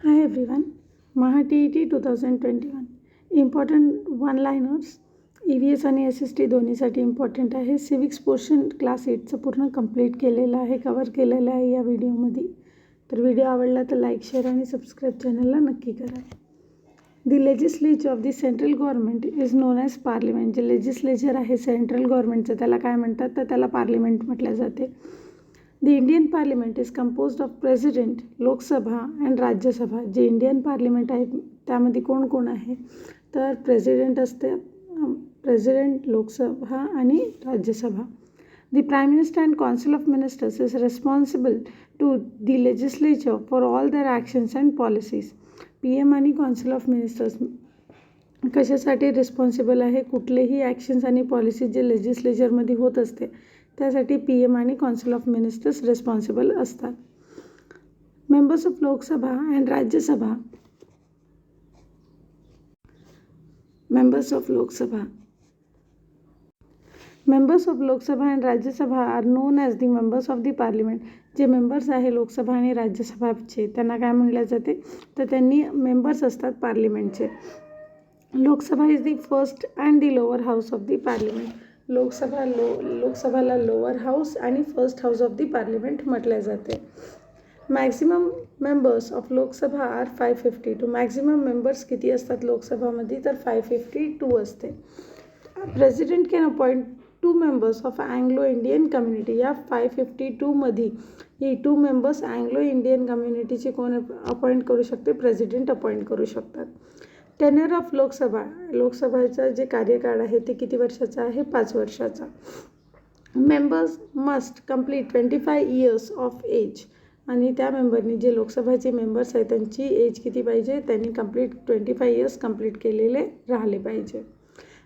Hi everyone, Maha TET 2021 important one liners EVS आणि SST दोन्हीसाठी important आहे. Civics portion class 8चं पूर्ण complete केलेलं आहे, कवर केलेलं आहे या व्हिडिओमध्ये. तर व्हिडिओ आवडला तर लाईक, शेअर आणि सबस्क्राईब चॅनलला नक्की करा. The legislature of the central government is known as parliament. जे लेजिस्लेचर आहे सेंट्रल गव्हर्नमेंटचं त्याला काय म्हणतात, तर त्याला पार्लिमेंट म्हटलं जाते. The Indian Parliament is composed of President, Lok Sabha and Rajya Sabha. जे इंडियन पार्लिमेंट आहे त्यामध्ये कोण कोण आहे, तर प्रेसिडेंट असते, प्रेसिडेंट, लोकसभा आणि Rajya Sabha. The Prime Minister and Council of Ministers is responsible to the legislature for all their actions and policies. PM आणि Council of Ministers कशासाठी रिस्पॉन्सिबल आहे, कुठलेही ॲक्शन्स आणि पॉलिसी जे लेजिस्लेचरमध्ये होत असते त्यासाठी PM आणि काउन्सिल ऑफ मिनिस्टर्स रिस्पॉन्सिबल असतात. Members of Lok Sabha and Rajya Sabha. Members of Lok Sabha and Rajya Sabha are known as the members of the parliament. जे मेंबर्स आहे लोकसभा आणि राज्यसभाचे त्यांना काय म्हणले जाते, तर त्यांनी मेंबर्स असतात पार्लिमेंटचे. Lok Sabha is the first and the lower house of the parliament. लोकसभाला लोअर हाऊस आणि first house of the parliament म्हटले जाते. Maximum members of Lok Sabha are 552. Maximum members किती असतात लोकसभामध्ये, तर 552 असते. President can appoint 2 members of Anglo Indian community. या 552मध्ये ही 2 मेंबर्स अँग्लो इंडियन कम्युनिटीचे कोण अपॉइंट करू शकते, प्रेसिडेंट अपॉइंट करू शकतात. टेन्युअर ऑफ लोकसभाचा जे कार्यकाळ आहे ते किती वर्षाचा आहे, 5 वर्षाचा. Members must complete 25 years of age. आणि त्या मेंबरनी जे लोकसभाचे मेंबर्स आहेत त्यांची एज किती पाहिजे, त्यांनी कंप्लीट 25 इयर्स कंप्लीट केलेले राहिले पाहिजे.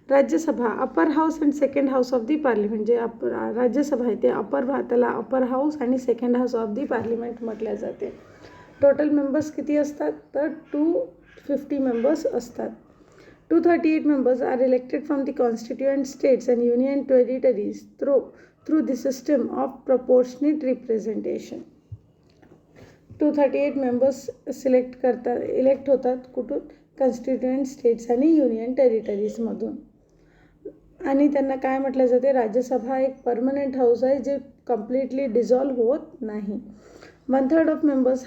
Rajya Sabha upper house and second house of the parliament. जे राज्यसभा आहे ते त्याला अपर हाऊस आणि second house of the parliament म्हटल्या जाते. टोटल मेंबर्स किती असतात, तर 250 मेंबर्स असतात. 238 members are elected from the constituent states and union territories through the system of proportionate representation. 238 members elect होतात कुठून, कॉन्स्टिट्युएंट स्टेट्स आणि युनियन टेरिटरीजमधून. आणि त्यांना काय म्हटलं जाते, राज्यसभा एक परमनंट हाऊस आहे जे कम्प्लिटली डिझॉल्व्ह होत नाही. 1/3 of members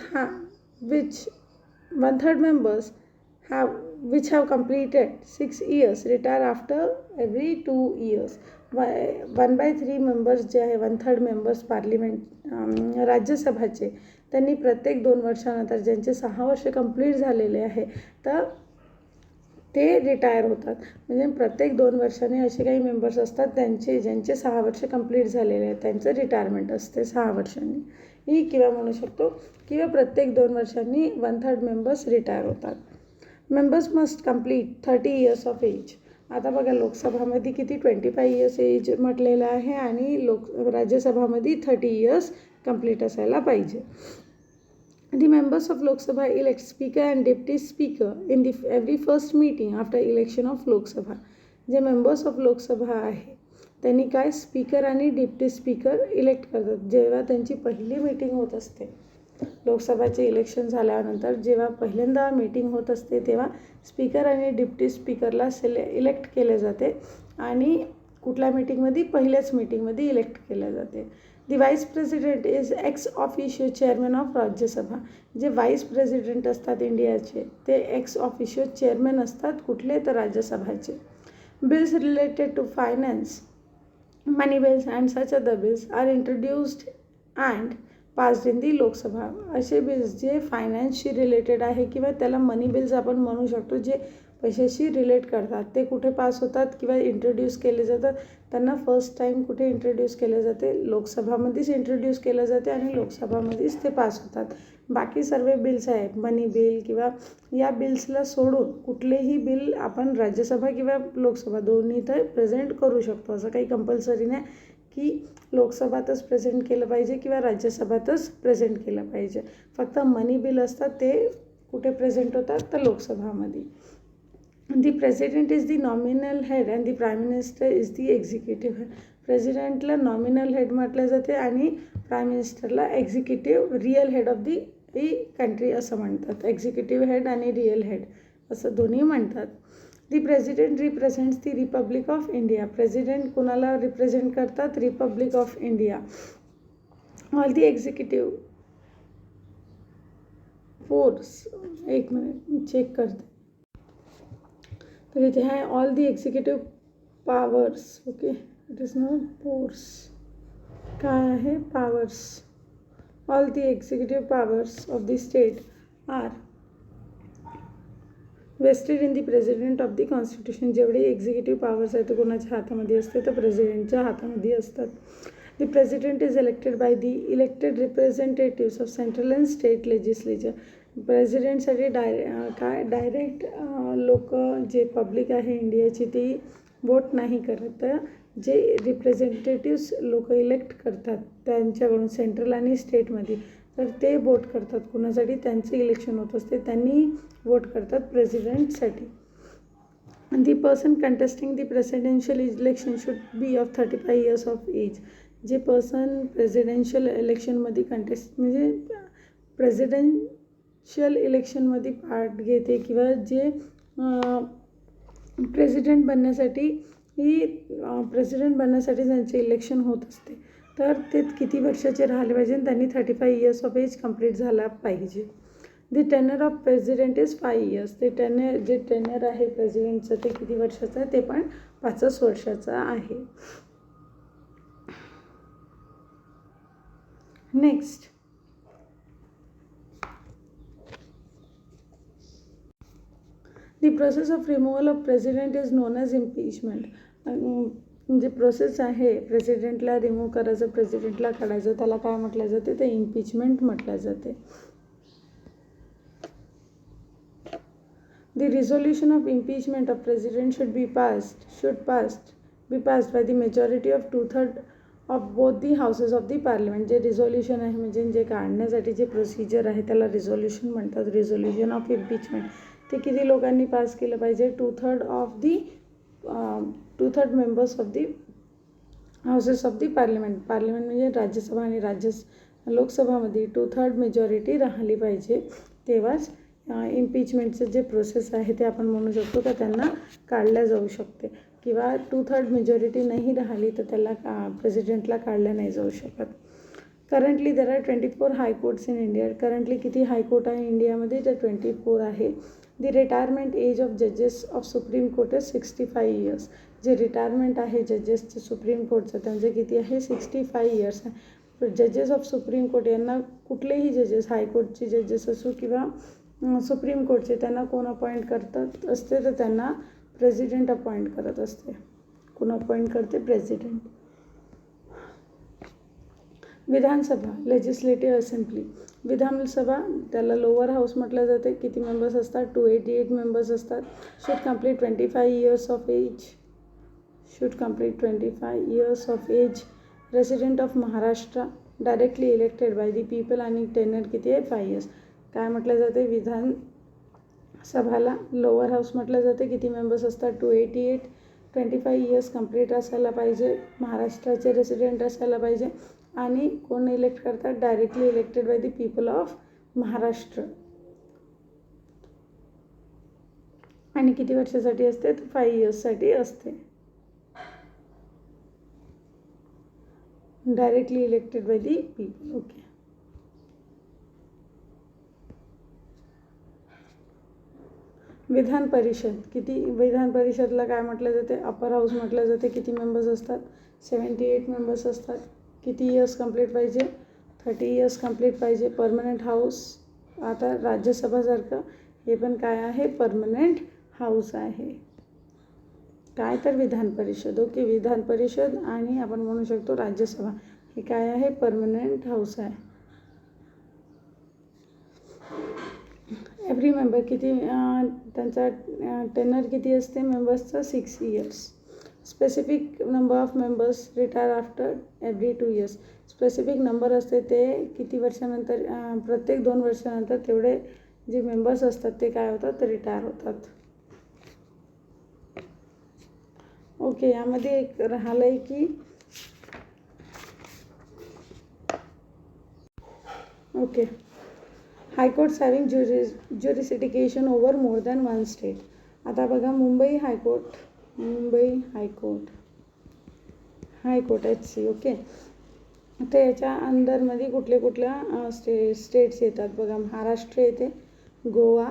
which have completed 6 years retire after every 2 years. 1/3 members जे आहे, 1/3 मेंबर्स पार्लिमेंट राज्यसभाचे त्यांनी प्रत्येक 2 वर्षानंतर ज्यांचे 6 वर्ष कंप्लीट झालेले आहे तर ते रिटायर होतात. म्हणजे प्रत्येक 2 वर्षांनी असे काही मेंबर्स असतात ज्यांचे 6 वर्ष कंप्लीट झालेले आहेत त्यांचं रिटायरमेंट असते 6 वर्षांनी ही, किंवा म्हणू शकतो किंवा प्रत्येक 2 वर्षांनी 1/3 मेंबर्स रिटायर होतात. Members must complete 30 years of age. आता बघा लोकसभामध्ये किती 25 इयर्स एज म्हटलेलं आहे आणि राज्यसभामध्ये 30 इयर्स कंप्लीट असायला पाहिजे. The members of Lok Sabha elect speaker and deputy speaker in the every first meeting after election of Lok Sabha. जे मेंबर्स ऑफ लोकसभा आहे त्यांनी काय स्पीकर आणि डिप्टी स्पीकर इलेक्ट करतात. जेव्हा त्यांची पहिली मीटिंग होत असते लोकसभाचे इलेक्शन झाल्यानंतर, जेव्हा पहिल्यांदा मीटिंग होत असते तेव्हा स्पीकर आणि डिप्टी स्पीकरला इलेक्ट केले जाते आणि कुठल्या मीटिंगमध्ये, पहिल्याच मीटिंगमध्ये इलेक्ट केले जाते. The vice president is ex officio chairman of Rajya Sabha. जे व्हाईस प्रेसिडेंट असतात इंडियाचे ते एक्स ऑफिशियो चेअरमॅन असतात, कुठले तर राज्यसभाचे. Bills related to finance, money bills and such other bills are introduced and passed in the Lok Sabha. असे बिल्स जे फायनान्सशी रिलेटेड आहे किंवा त्याला मनी बिल्स आपण म्हणू शकतो, जे पैशाशी रिलेट करतात, ते कुठे पास होतात किंवा इंट्रोड्यूस केले जातात. त्यांना फर्स्ट टाईम कुठे इंट्रोड्यूस केले जाते, लोकसभामध्येच इंट्रोड्यूस केलं जाते आणि लोकसभामध्येच ते पास होतात. बाकी सर्व बिल्स आहेत, मनी बिल किंवा या बिल्सला सोडून कुठलेही बिल आपण राज्यसभा किंवा लोकसभा दोन्ही तर प्रेझेंट करू शकतो. असं काही कंपल्सरी नाही की लोकसभातच प्रेझेंट केलं पाहिजे किंवा राज्यसभातच प्रेझेंट केलं पाहिजे. फक्त मनी बिल असतात ते कुठे प्रेझेंट होतात, तर लोकसभामध्ये. The president is the nominal head and the prime minister is the executive head. प्रेसिडेंटला नॉमिनल हेड म्हटलं जाते आणि प्राईम मिनिस्टरला executive real head of the ही कंट्री असं म्हणतात. एक्झिक्युटिव्ह हेड आणि रिअल हेड असं दोन्ही म्हणतात. The president represents the republic of India. President कोणाला रिप्रेझेंट करतात? Republic of India. All the executive force, एक मिनिट मी चेक करते. तर इथे आहे all the executive powers. Okay, it is not force. काय आहे? Powers. All the executive powers of the state are vested in the president of the constitution. जेवढे executive powers आहेत ते कोणाच्या हातामध्ये असते? तर प्रेसिडेंटच्या हातामध्ये असतात. The president is elected by the elected representatives of central and state legislature. प्रेसिडेंटसाठी डायरेक्ट लोक जे पब्लिक आहे इंडियाची ती वोट नाही करत, तर जे रिप्रेझेंटेटिव्स लोक इलेक्ट करतात त्यांच्याकडून सेंट्रल आणि स्टेटमध्ये, तर ते वोट करतात. कुणासाठी? त्यांचं इलेक्शन होत असते, त्यांनी वोट करतात प्रेसिडेंटसाठी. The person contesting the presidential election should be of 35 years of age. जे पर्सन प्रेसिडेन्शियल इलेक्शनमध्ये कंटेस्ट म्हणजे प्रेसिडेन्शियल इलेक्शनमध्ये पार्ट घेते किंवा जे प्रेसिडेंट बनण्यासाठी ज्यांचे इलेक्शन होत असते, तर ते किती वर्षाचे राहिले पाहिजे? त्यांनी 35 years ऑफ एज कंप्लीट झाला पाहिजे. The tenure of president is 5 years. ते जे टेनर आहे प्रेसिडेंटचं ते किती वर्षाचं आहे? ते पण 5 वर्षाचं आहे. Next, the process of removal of president is known as impeachment. जे प्रोसेस आहे प्रेसिडेंटला रिमूव्ह करायचं, प्रेसिडेंटला काढायचं, त्याला काय म्हटलं जाते? ते इम्पीचमेंट म्हटलं जाते. The resolution of impeachment of president should be passed by the majority of 2/3 of both the houses of the parliament. जे रिझोल्युशन आहे म्हणजे जे काढण्यासाठी जे प्रोसिजर आहे त्याला रिझोल्युशन म्हणतात. रिझोल्युशन ऑफ इम्पीचमेंट ते किती लोकांनी पास केलं पाहिजे? 2/3 members of the houses of the parliament. Parliament म्हणजे राज्यसभा आणि लोकसभामध्ये 2/3 मेजॉरिटी राहिली पाहिजे, तेव्हाच इम्पीचमेंटचं जे प्रोसेस आहे ते आपण म्हणू शकतो का त्यांना काढल्या जाऊ शकते. किंवा 2/3 मेजॉरिटी नाही राहिली तर त्याला प्रेसिडेंटला काढल्या नाही जाऊ शकत. Currently there are 24 high courts in India. Currently किती हायकोर्ट आहे इंडियामध्ये? तर 24 आहे. दी रिटायरमेंट एज ऑफ जजेस of supreme court is 65 years. जे रिटायरमेंट आहे जजेसचं सुप्रीम कोर्टचं त्यांचं किती आहे? 65 years आहे. जजेस ऑफ सुप्रीम कोर्ट यांना कुठलेही जजेस, हायकोर्टचे जजेस असो किंवा सुप्रीम कोर्टचे, त्यांना कोण अपॉइंट करतात असते? तर त्यांना प्रेसिडेंट अपॉइंट करत असते. कोण अपॉइंट करते? प्रेसिडेंट. विधानसभा लेजिस्लेटिव्ह असेंब्ली. विधानसभा त्याला लोअर हाऊस म्हटलं जाते. किती मेंबर्स असतात? 288 मेंबर्स असतात. Should complete 25 years of age. Resident of Maharashtra, directly elected by the people आणि टेनर किती आहे? 5 years. काय म्हटलं जाते? विधानसभाला लोअर हाऊस म्हटलं जाते. किती मेंबर्स असतात? 288. 25 years कंप्लीट असायला पाहिजे. महाराष्ट्राचे रेसिडेंट असायला पाहिजे. आणि कोण इलेक्ट करतात? Directly elected by the people of Maharashtra. आणि किती वर्षासाठी असते? तर 5 yearsसाठी असते. Directly elected by the people. Okay. Vidhan Parishad. विधान परिषदला काय म्हटलं जाते? अपर हाऊस म्हटलं जाते. किती मेंबर्स असतात? 78 मेंबर्स असतात. किती इयर्स कंप्लीट पाहिजे? 30 years कंप्लीट पाहिजे. Permanent house. आता राज्यसभासारखं हे पण काय आहे? परमनंट हाऊस आहे. काय? तर विधान परिषद. ओके, विधान परिषद आणि आपण म्हणू शकतो राज्यसभा, हे काय आहे? परमनंट हाऊस आहे. एव्हरी मेंबर किती त्यांचा टेनर किती असते मेंबर्सचा? 6 years. Specific number of members retire after every 2 years. Specific number असते ते किती वर्षानंतर? प्रत्येक 2 वर्षानंतर तेवढे जे मेंबर्स असतात ते काय होतात? तर रिटायर होतात. ओके, यामध्ये एक राहिलं आहे की okay, high courts having jurisdiction over more than one state. आता बघा Mumbai high court, high court HC. Okay. तर याच्या अंडरमध्ये कुठल्या स्टेट्स येतात बघा. महाराष्ट्र येते, गोवा,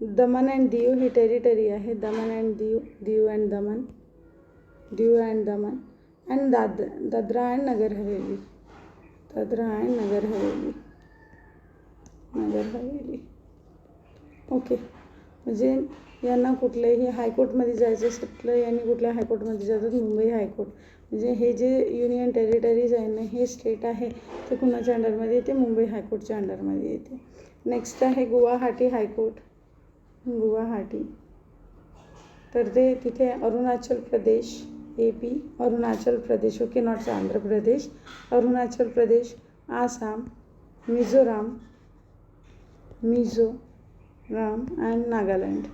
दमन अँड दीव ही टेरिटरी आहे, Daman and Diu and Daman, and Dadra and Nagar Haveli, okay. म्हणजे यांना कुठल्याही हायकोर्टमध्ये जायचं असेल यांनी कुठल्या हायकोर्टमध्ये जातात, मुंबई हायकोर्ट. म्हणजे हे जे युनियन टेरिटरीज आहे ना, हे स्टेट आहे ते कुणाच्या अंडरमध्ये येते, मुंबई हायकोर्टच्या अंडरमध्ये येते. नेक्स्ट आहे गुवाहाटी हायकोर्ट, गुवाहाटी. तर ते तिथे Arunachal Pradesh, AP, Arunachal Pradesh, okay, not Andhra Pradesh, Arunachal Pradesh, Assam, Mizoram and Nagaland,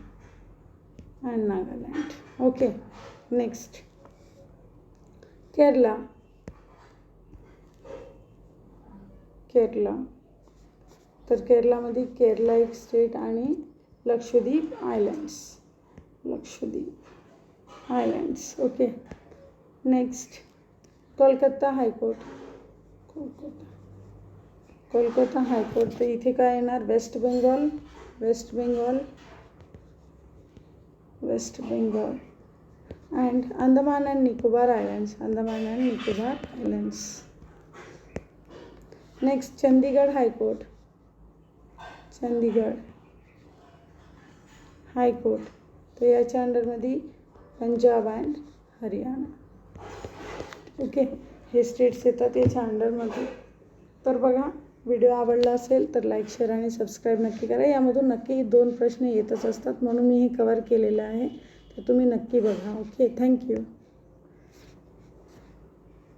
okay. Next Kerala, तर केरलामध्ये केरला एक स्टेट आणि Lakshadweep islands, okay. Next Kolkata high court, तर इथे काय येणार, West Bengal and Andaman and Nicobar islands, next Chandigarh high court, तर याच्या अंडरमध्ये पंजाब अँड हरियाणा, ओके. हे स्टेट्स येतात याच्या अंडरमध्ये. तर बघा, व्हिडिओ आवडला असेल तर लाईक, शेअर आणि सबस्क्राईब नक्की करा. यामधून नक्की 2 प्रश्न येतच असतात म्हणून मी हे कवर केलेलं आहे, तर तुम्ही नक्की बघा. Okay, thank you.